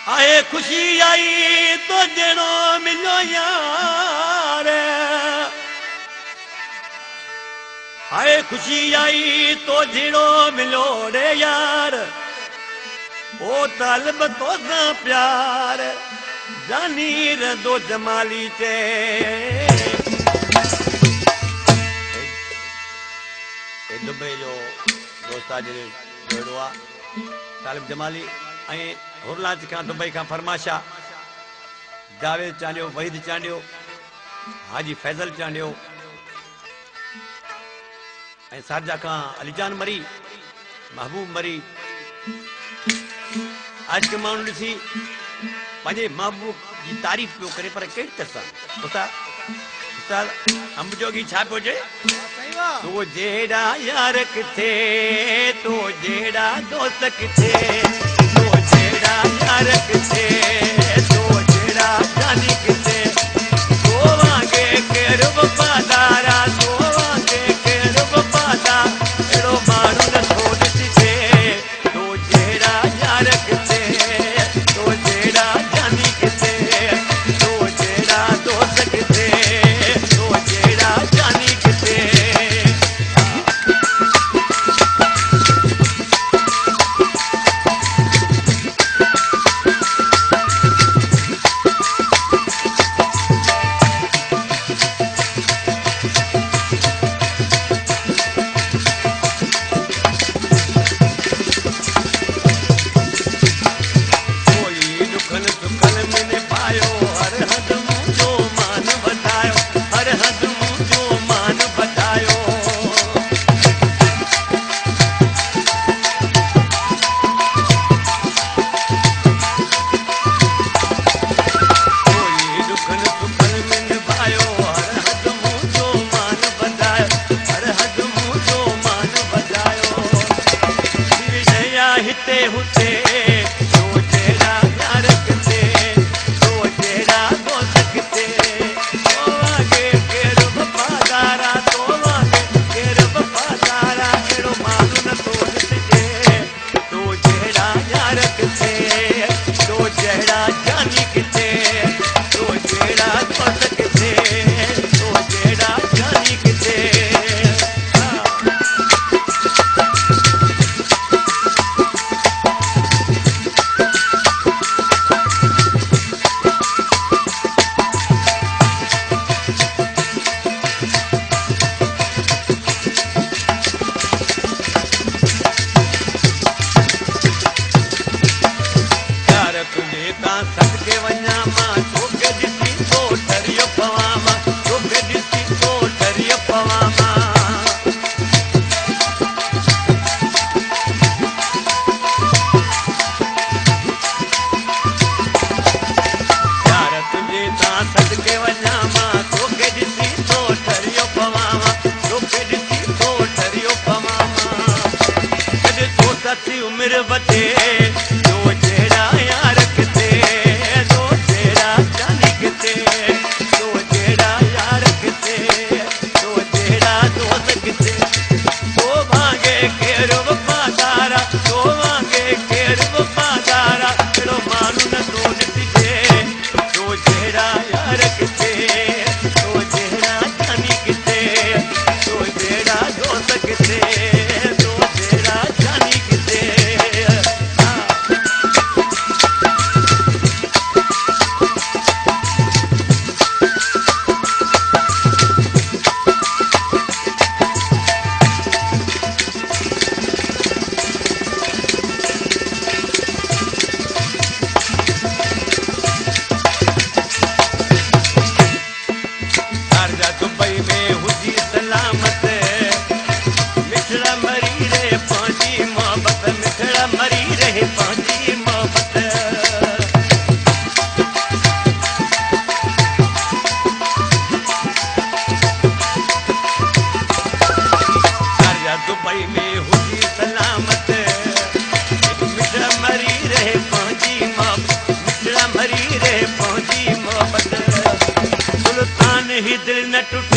आए खुशी आई तो जड़ो मिलो यार, आए खुशी आई तो जड़ो मिलो रे यार, ओ तलब तो सा प्यार जानी रे दो जमाली चे। दुबई जो दोस्त आज जोड़ो आ तालिब जमाली ऐं हुरलाज खां दुबई खां फरमाशा जावेद चांडियो, वहीद चांडियो, हाजी फैजल चांडियो ऐं सारजा खां अलीजान मरी, महबूब मरी। आज के माण्हू ॾिसी पंहिंजे महबूब जी तारीफ़ पियो करे, पर कहिड़ी तरह सां? उस्ताद अंब जोगी छा पियो चए? तो जेड़ा यार किथे, तो जेड़ा दोस्त किथे, तो जेड़ा यार किथे, तो जेड़ा जानी किथे, तो वांगे केर वफादारा, तो वांगे केर वफादा एड़ो माण्हू नथो ॾिसिजे। तो जेड़ा यार किथे, तो जेड़ा जानी किथे, तो जेड़ा दोस्त किथे, तो जेड़ा जानी किथे।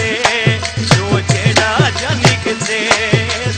किथे जो जेड़ा जानी किथे